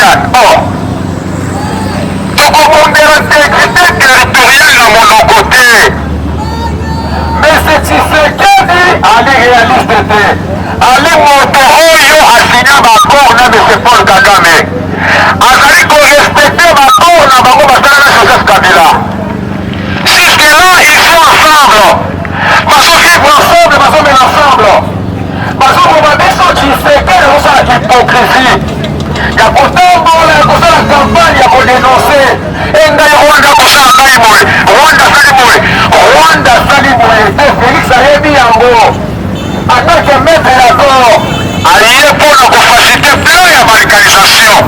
Sénat. Or, tokobondela intégrité territoriale na monoko te. Mais c'est Tshisekedi ali réaliste te. Ali moto oyo asinya bakor na M. Paul Kagame. Azali korespecte bakor na bango basala na Joseph Kabila. Jusque-là, ils sont ensemble. Bazo vivre ensemble, bazo mener ensemble. Bazo mobabiso Tshisekedi osala hypocrisie. Ya kotambola ya kosala campagne ya kodénoncer engai Rwanda kosala ngai boye Rwanda sali boye Rwanda sali boye te Félix ayebi yango atake maître d'accord aye mpona kofacilite plan ya balkanisation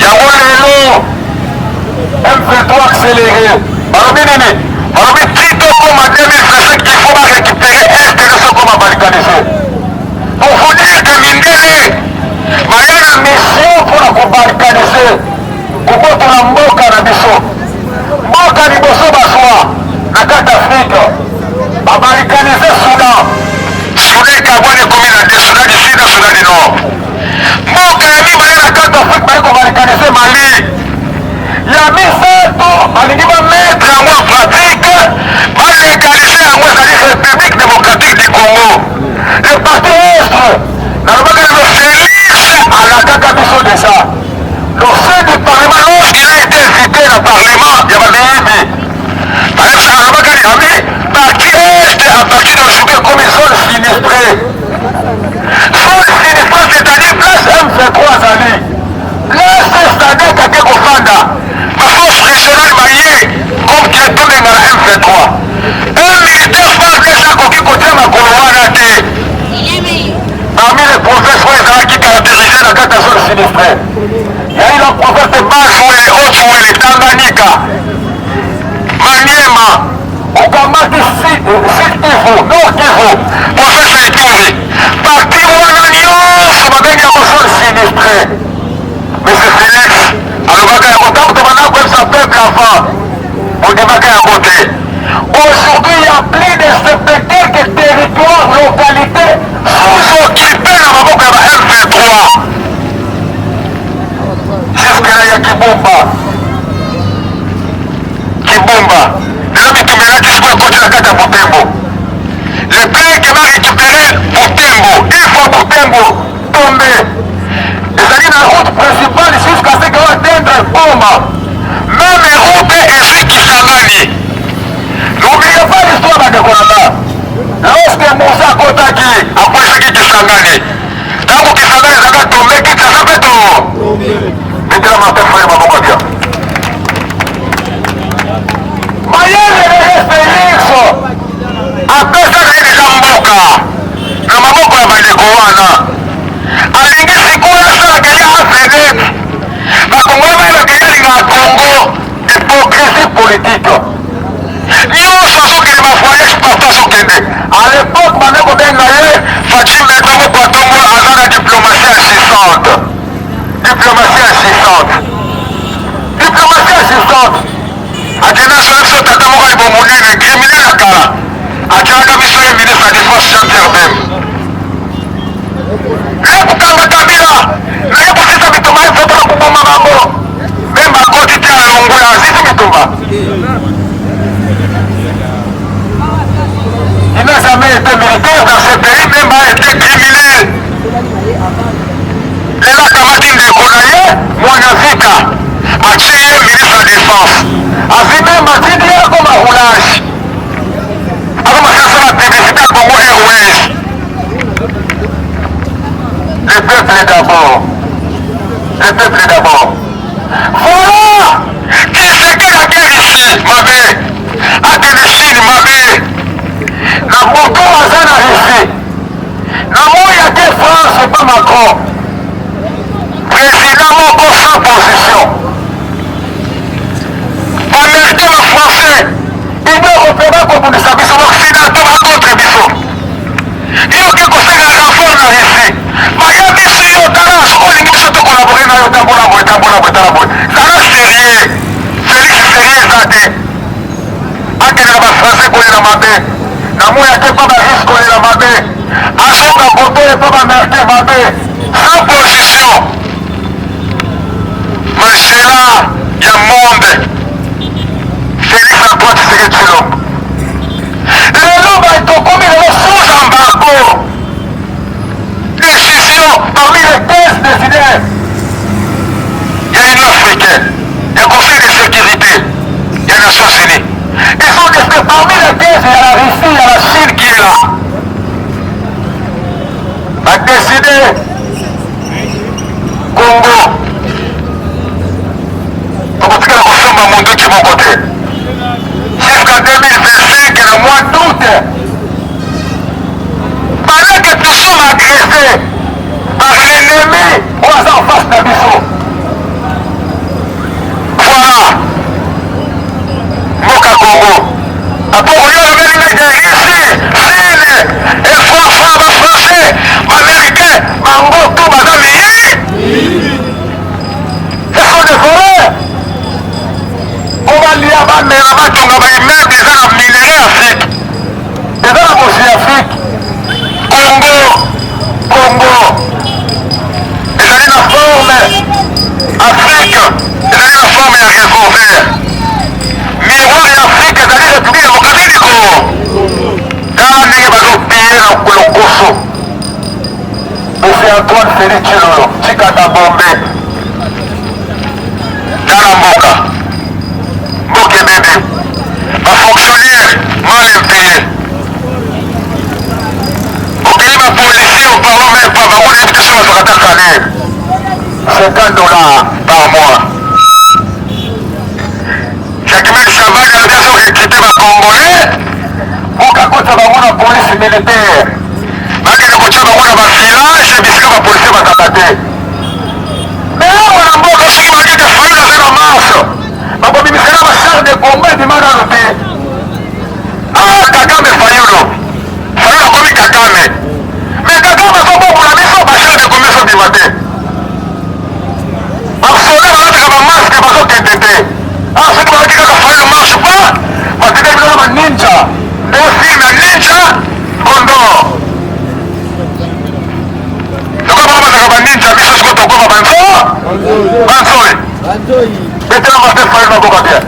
yango lelo M23 accéléré balobi nini balobi tito koma 2025 il faut barécupérer est nyonso koma balkanisé pour vous dire que mindele baya na mission mpona kobalkanise kobotola mboka na biso mboka liboso bazwa na kati afrique babalkanise sudan sudan ekabwana ekomi na te sudan du sud na sudan du nord mboka ya mibale na kati afrique bali kobalkanise mali ya misato balingi bametre yango en pratique balégalise yango ezali république démocratique du congo le parti est nalobaka lelo Félix alakaka biso déjà le chef du parlement lorsqu'il a été invité na parlement ya babeyibi alobaka ami parti est à partir d'aujourd'hui comme zone sinistrée c'est-à-dire place M23 azali place c'est-à-dire kake kofanda baforce régionale baye comme kietomenga na M23 un militaire FARDC akoki kotia makolo wana te parmi les provinces oyo ezalaki caractérisé na kati ya zone sinistrée yai na province de Baswele, Haut-Souele, Tanganyika, Maniema, okamati Sud Kivu, Nord Kivu, province ya Ituri parti wana nyonso babengi yango zone sinistrée. Mais c'est Félix alobaka yango ntango tobanda koyebisa peuple avant ondimaka yango te. Aujourd'hui, il y a plus de 74 territoires, localités sous-occupés na maboko ya ba M23. Jusque-là, il y a Kibumba. Lelo bitumelaki sikoyo ekoti na kati ya Butembo. Le plan qui va récupérer Butembo, une fois Butembo tombé, ezali na route principale jusqu'à ce que va atteindre Goma. Même route ezwi Kisangani. N'oubliez pas l'histoire de Dekolanda. Lorsque Moussa akotaki akwesaki Kisangani, ntango Kisangani ezaka tombe Kinshasa mpe to betela Martin Fayulu maboko bia mayele Félix apesaki deja mboka na maboko ya bandeko wana alingi sikoyo asalaka ye afenet bakongoli bayebaka ye alingaka Congo hypocrisie politique nyonso azokende bavoyage partout azokende à l'époque bande kobenga ye Fatim Betongo Kwatongo aza na diplomatie assistante akenda asala biso tata moko ya bomonene criminel ya kala atiaka biso ye ministre ya défense Jean Pierre Bemba ekokanga Kabila naye kosisa bitumba ye mpona koboma bango Bemba akoti te alongula asisi bitumba il n'a jamais été militaire dans ce pays, même a été criminel. Les akamati ndeko na ye Mwanyazika atie ye ministre de défense azi même atindi ye akoma roulage akoma sasala publicité ya Congo Airways. Le peuple d'abord. Voilà Tshisekedi akei ici mabe akende Chine mabe na moto aza na Russie na moya te France pas Macron président moko sans position bamerte bafrançais union européenne bakobundisa biso baoccidentaux bakontre biso yoke kosenga renfort na Russie baya biso yo tala olingi biso tokolabore na yo tambola boye tala boye zala sérieux Félix sérieux eza te akende na bafrançais kolela mabe na moya te mpa barisque kolela mabe azonga kotoye mpa bamerte mabe sans position ya monde Félix Antoine Tshisekedi Tshilombo lelo baetokomi lelo sous embargo décision parmi les 15 décideurs ya Union africaine ya Conseil de sécurité ya Nations Unies. Ils sont que parmi les 15 il y a la Russie, il y a la Chine qui est là. A décidé Congo tokotikala kosomba monduki moko te jusqu'à 2025 na mois d'août pendant que nous sommes agressés par l'ennemi oyo aza en face na biso. Voilà mboka Congo apokoyo amelingaki Russie, Chine et François bafrançais baaméricain bango to baza miyini eso de forêt obalia bamela batonga baimmeuble eza na minere afrique eza na mosi afrique. Congo ezali na forme afrique ezali na forme ya revolver. Miroir ya afrique ezali république démocratique du Congo tala ndenge bazopie na lokoso. Monsieur Antoine Félix Tshilombo tikata bombe tala mboka ebebe bafonctionnaire mal impayé okei bapolisier au parlement pa bango nayebi te so bazwaka ta salaire $50 par mois. Jacquemaine Chabal alobi azo recruter bacongolais okakota bango na police militaire bakende kotia bango na bavillage bisika bapolisier bazaka te. me awa na mboka soki bakende fayulu aza na marche bakobimisela bachar de combat edima nano te. Kagame fayulu akomi Kagame me Kagame azobokola biso bachar de combat ezobima te. basoda balataka bamaske bazokende te. soki balaki kaka fayulu marche pa batikali bino na baninja nde film ya ninja condor soki bango bazaka baninja biso siko tokoma banzoi betela mate fayulu naboka bien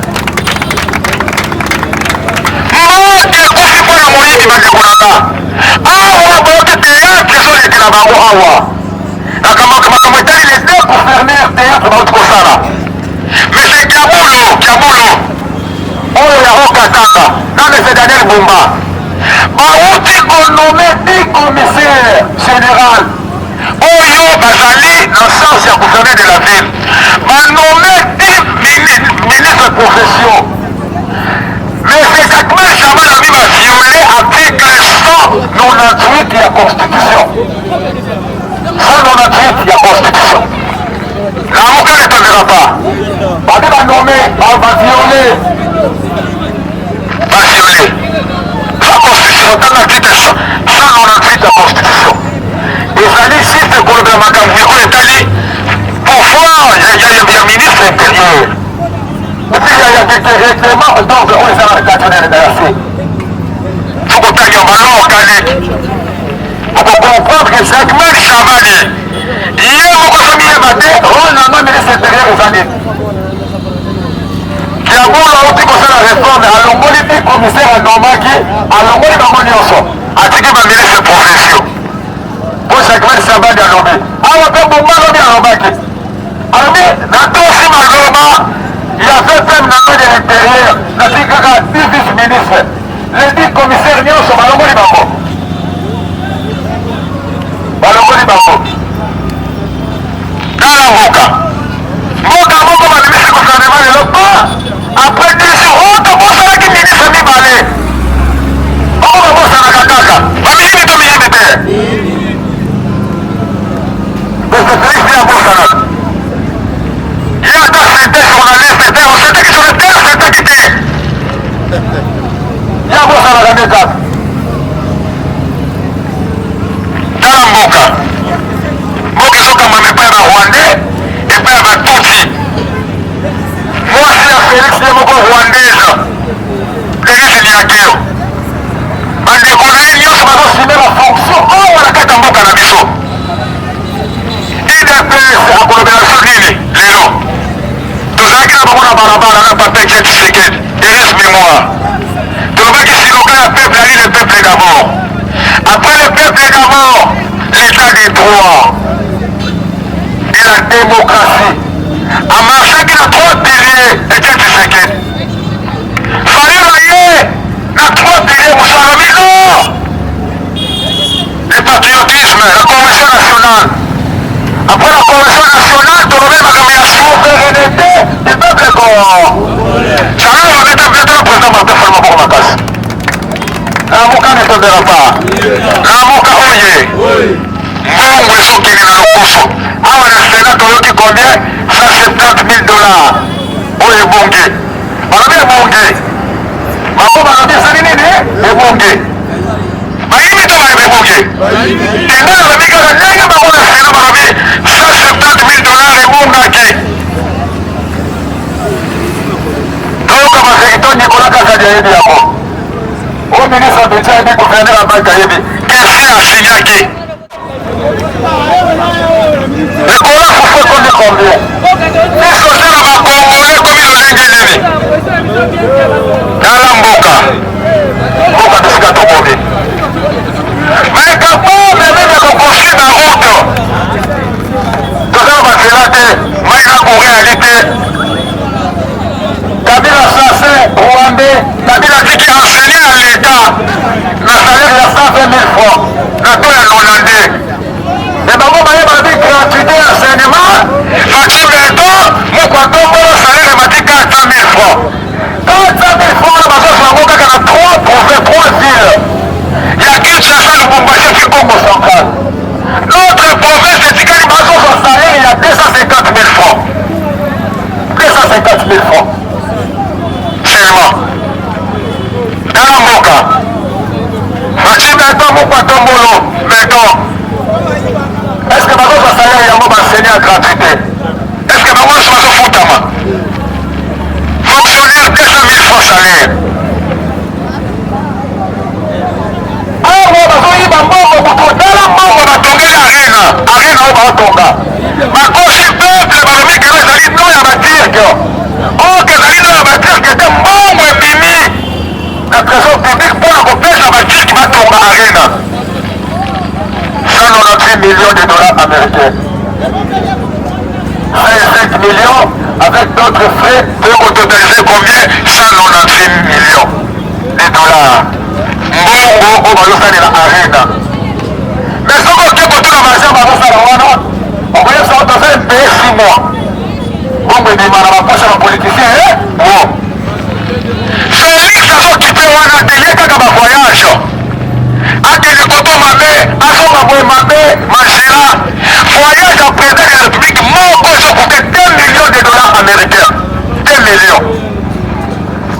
mbote ekufi mpo na moyini bandeko nanga awa boyoki théâtre ezolekela bango awa makambo etali les deux gouverneurs théâtre bauti kosala mese kiabulo oyo ya okatanga na mese Daniel Bumba bauti konome 10 commissaire général oyo bazali na sens ya gouverneur de la ville banome 10 ministre profession. Mais c'est Jacquemaine Chabal a violé article 198 de la Constitution. 198 de la Constitution. L'avocat ne t'enverra pas. Parce va nommer, va violer. La Constitution, dans l'article 198 de la Constitution. Et ça dit, si c'est pour le Macam, pourquoi il y a un ministre intérieur? Et puis il y a des règlements d'ordre où les organisateurs de la C. Il faut qu'on aille en ballon organique. Il faut comprendre que Jacquemaine Chabal, il y a beaucoup de familles matin, on a même ministre intérieur aux années. Qui a beau là où tu conseilles la réforme, à l'ongoli du commissaire à Normaki, à l'ongoli Bamonioso, à Tiki ma ministre de profession. Pour Jacquemaine Chabal à l'ongoli. Alors que pour moi, l'ongoli à Normaki. Alors, dans tout ce malheureusement, il y avait même dans de l'intérieur, dans 10 vice-ministres, les 10 commissaires nyonso balongoli bango. Tala mboka moko babimisi gouvernement lelo pa après 10 jours tobosalaki ministre mibale oyo babosanaka kaka bamiyini to miyini te especialiste ya bosanaka ye ata sente journaliste te osentaki sur le terre osentaki te ya bosanaka nde kaka tala mboka ezokambama epai ya barwandais epai ya batutsi mwasi ya félix ye moko rwandaise denise liakeo bandeko na ye nyonso bazosime bafonction oyo na kati ya mboka na biso idps akolobela biso nini lelo tozalaki na bango kuna barabara na papa Etienne Tshisekedi. Il reste mémoire. Tolobaki siloka ya peuple ali le peuple d'abord. Après le peuple d'abord, l'état des droits et la démocratie. A marché qui a 3 piliers Etienne Tshisekedi. Fallait railler na 3 piliers Moussalamigo. Le patriotisme, la convention nationale. Après la convention nationale, tu remets ma souveraineté du peuple congolais. Ça va mettre un président Martin Fayulu pour ma casse. Namuka ne tondera pas. Namuka oye. Mungu esokeli na lokusu. Awa na Sénat toyoki combien? 170 000 $. Oye ebongi. Balobi ebongi. Bango balobi esali nini? Ebongi. Bayibi to bayebi ebongi. Kende balobi kaka ndenge bango na Sénat balobi 170 000 $ ebongaki. Toyoka basekito Nicolas Kasadi ayebi yango. Au ministre de l'État et gouverneur Abba Kayebi, qu'est-ce qu'il a signé qui? Le Coran faut faire comme combien? Est-ce que c'est la Congolais comme il a dit? Dans la Mboka. Mboka de Sikato Bobi. Mais capable de construire la route. Tout ça va se rater. Maïna en réalité. Kabila Sassé, Rwandais, Kabila dit qu'il a enseigné à l'État le salaire de 120 000 francs, le taux est 90. Mais maman m'a dit gratuité d'enseignement, Fati Beto, mon quantum, le salaire m'a dit 400 000 francs. 400 000 francs, la maison Sango, qui a 3 provinces, 3 villes. Il y a Kinshasa, le Bombaché, qui est Congo central. Notre province de Tikali Mazo, son salaire, il y a 250 000 francs. 250 000 francs. Seulement. Dans la Mboka. Fati Beto, mon quantum, Beto. Est-ce que Bago va salaire et Yamo va enseigner à gratuité? Est-ce que Bago va se foutama? Fonctionnaire 200 000 francs salaire. Ah, moi, Bago y va mbongo, dans la mbongo, va tomber l'arena. Arena, on va tomber. Ma cause peuple, va remettre que les alliés non, il y a ma tirque. Oh, que les alliés non, il y a ma tirque, c'est mbongo et bimi. La trésor public pour la compèche, la tirque va tomber arena. 198 millions de $ américains. 25 millions avec d'autres frais peut totaliser combien? 198 millions de $. Mbongo au Balosa de la Arena. Mais ce qu'on fait contre la magie Balosa la Wana, on voyait ça dans un pays 6 mois. Bongo et Bimana va passer la politicien, hein? Bon. Félix a occupé Wana, t'es qu'à ma voyage. Akele koto mabe, asonga boye mabe, Mangela, voyage en président de la République, moko so coûté 2 millions de $ américains. 2 millions.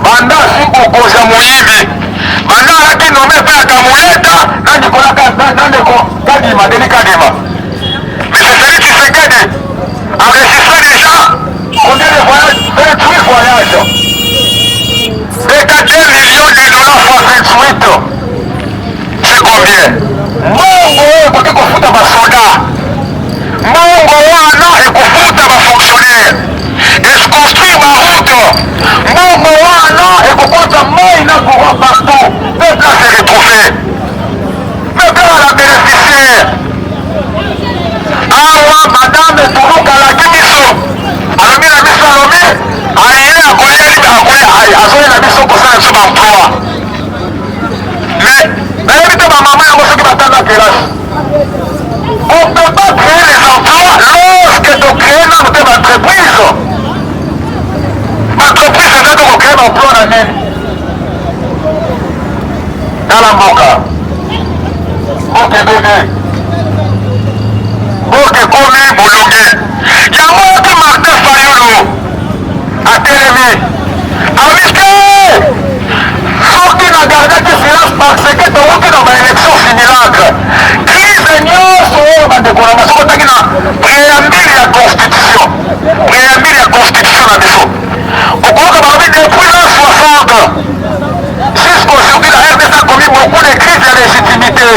Banda Simbo Koja Moyibi, Banda Aki nommé Père Kamoueta, Nandi Kolaka, Nandi Kadima, Denis Kadima. Mais c'est celui qui s'est gagné, enregistré déjà, combien de voyages? 28 voyages. Et 2 millions de $ fois 28. C'est combien? Mungu wewe kufuta masoda. Mungu wana ekufuta mafonctionnaire. Construire ma route. Mungu wana ekufuta mai na courant partout. Peuple a se retrouvé. Peuple a la bénéficiaire. Awa madame Toulouka la Kimiso. Alobi na biso alobi. Aye akoyeli azoye na biso kosala biso emploi. Mais ma maman a reçu ma tante à Kélas. On ne peut pas créer les emplois lorsque tu crées notre entreprise. L'entreprise, c'est là qu'on crée l'emploi dans l'année. Dans la Mboka. Ok, bébé. Ok, Komi, Boulongue. Il y a moi qui Martin Fayulu. À Télémi. Amique! Soki na gardaki silence parce que tokoki na baélection simulacre. Crise nyonso oyo bandekolanga soki otaki na préambile ya constitution. Préambile ya constitution na biso. Okoyoka balobi depuis l'an 60 jusqu'aujourd'hui la RDC a commis beaucoup de crises de légitimité.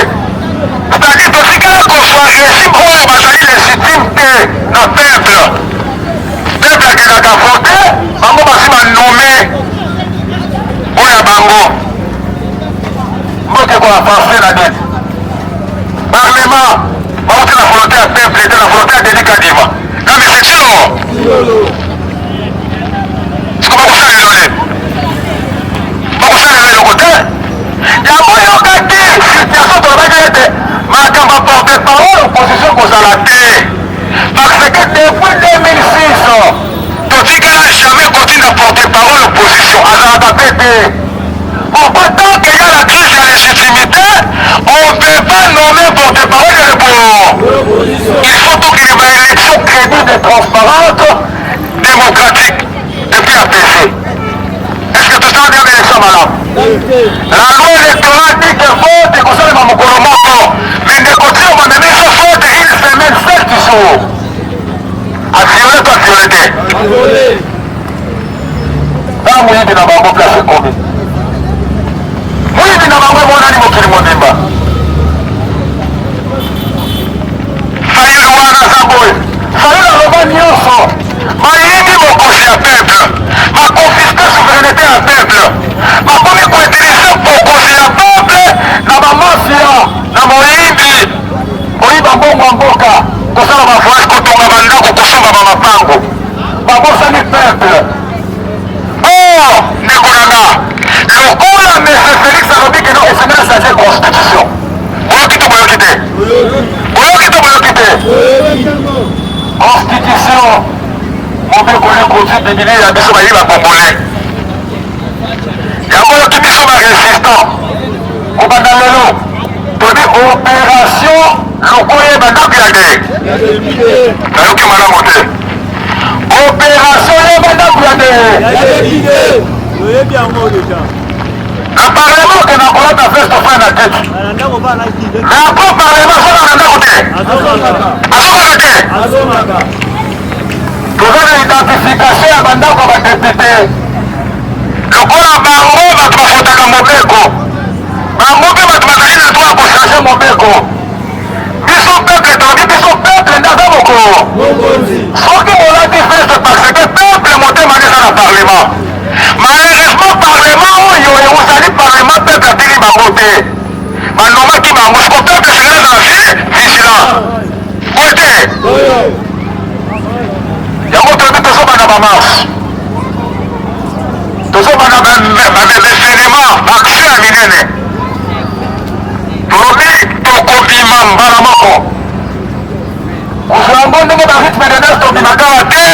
C'est-à-dire totikala kozwa régime oyo bazali légitime te. depuis 2006 totikala jamais continue à porter parole opposition azalaka pe te. Pourquoi tant qu'il y a la crise de légitimité, on ne peut pas nommer porte-parole de l'opposition. Il faut qu'il y ait une élection crédible et transparente, démocratique, depuis APC. Est-ce que tout ça veut dire une élection, madame? La loi électorale dit que vote et concerne ma mokolomoto, mais ne continue à même ça vote une semaine, 7 jours. A violer ou à violer? Dans moyen de la banque place combien? Moyen de la banque monani mokili mobimba. Failli wana zamboy. Failli la loba nyonso. Mayini mokosi ya peuple. Ma confisquer souveraineté à peuple. Ma komi ko utiliser bokosi ya peuple na ba mafia na moyimbi. Oyiba mbongo mboka. Kosala mavoyage kotonga bandako kosomba ba mapango. Babosani peuple. Oh, Nikolana. Lokola M. Félix alobi que non esengeli changer constitution. Boyokite boyokite. Boyokite boyokite. Constitution. Mobeko le conduite de billet ya biso bayi ba congolais. Yango yoki biso ba résistant. Kobanda lelo. Todi opération lokoye bandako ya de. Nayoki malamu te. Opération ya bandako ya de. Na parlement ke nakolata veste fin na tete. Na po parlement soka na ndako te. Azokaka te. Toza na identification ya bandako ya badepute. Lokola bango bato bafotaka mobeko. Bango mpe bato bazali na droit ya kochange mobeko. Biso peuple tobi biso peuple ndaza mokolo. Soki molati veste parce que peuple motema neza na parlement. Malheureusement parlement oyo ozali parlement peuple atili bango te. Banomaki bango siko peuple sengeli na vigilant. Oyo te. Yango toyebi tozobanda bamarshe. Tozobanda bamevesenema action ya minene. Tolobi tokobima mbala moko. Kozwango ndenge barythme de nes tobimaka wa te.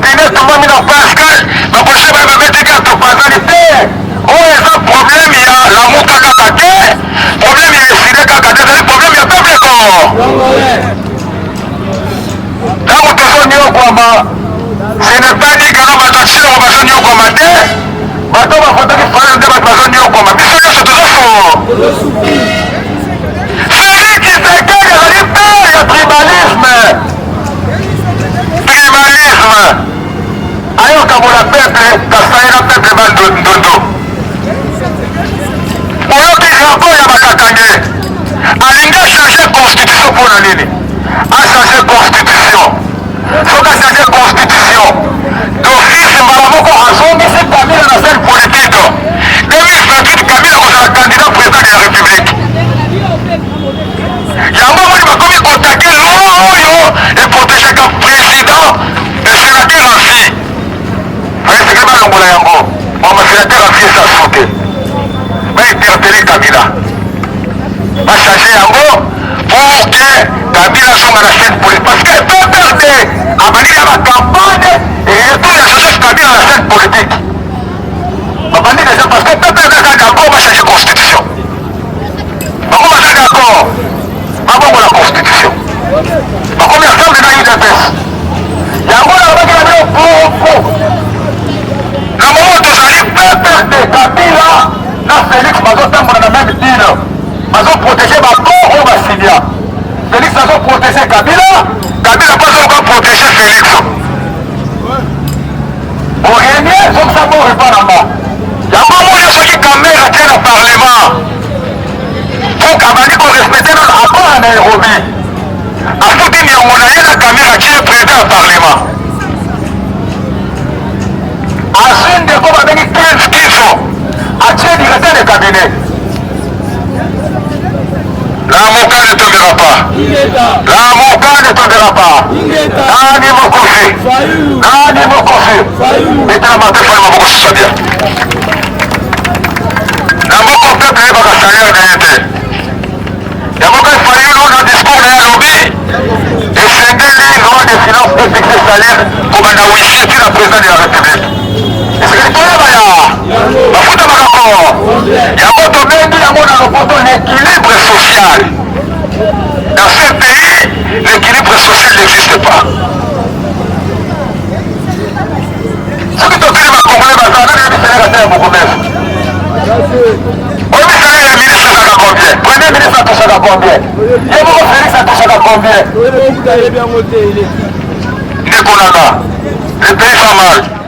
Ines tomami na Pascal bapolisie baye babeteki ya topazali te. Oyo eza problème ya lamuka kaka te. Problème ya eside kaka te. Ezali problème ya peuple ko. Ntango tozoniokwama ce n'est pas dit kaka bato asilongo bazoniokwama te. Bato bafotaki fale nde bato bazoniokwama. Biso nyonso tozofo. Félix Tshisekedi ezali père ya tribalisme. Tribalisme. Ayokabola peuple kasayela peuple bandundu. Oyoki rapport ya bakatange. Alingi achange constitution mpona nini? Achange constitution. Soki achange constitution d'office mbala moko azongisi Kabila na scène politique. 2028 Kabila kozala candidat président de la République. Yango moni bakomi kotake loi oyo eprotégeka président et sénateur en vie. Baesengeli balongola yango bamasénateur en vie eza soute bainterpele Kabila bachange yango pour que Kabila azonga na scène politique parce que PPRD abandi na bacampagne et retour ya Joseph Kabila na scène politique babandi déjà parce que PPRD eza d'accord bachange constitution bango baza d'accord babongola constitution bakomi ensemble na UDPS yango na babaki na bino propre na momo tozali PPRD Kabila na Félix bazotambola na même dile bazoprotege bakor oyo basilia Félix azoprotege Kabila Kabila mpo azokoka protege Félix orenie ezokisa bo repa nanga yango moni soki kamera tie na parlement mpo abandi korespecte nano accord ya Nairobi afuti niongo na ye na kamera tie président ya parlement azwi ndeko babengi 15 kiso atie directeur de cabinet. La Moka ne tombera pas. La Moka ne tombera pas. Nani Mokofi. Nani Mokofi. Mettez la main de femme à Mokofi, ça bien. La Moka peuple est dans la salaire de l'été. La Moka est failli dans le discours de la lobby. Et c'est des loi des finances de fixer ezali kobanda wisiti na président de la république esiki toyeba ya bafuta makako yango tobengi yango na lopoto l'équilibre social. Dans ce pays l'équilibre social n'existe pas. soki tokili bakongole bazala nani ebiselaka te ya mokomesa oyebi salaire ya ministre ezaka combien? Premier ministre atosaka combien? Ye moko Félix atosaka combien? Ndekonanga le pays va mal.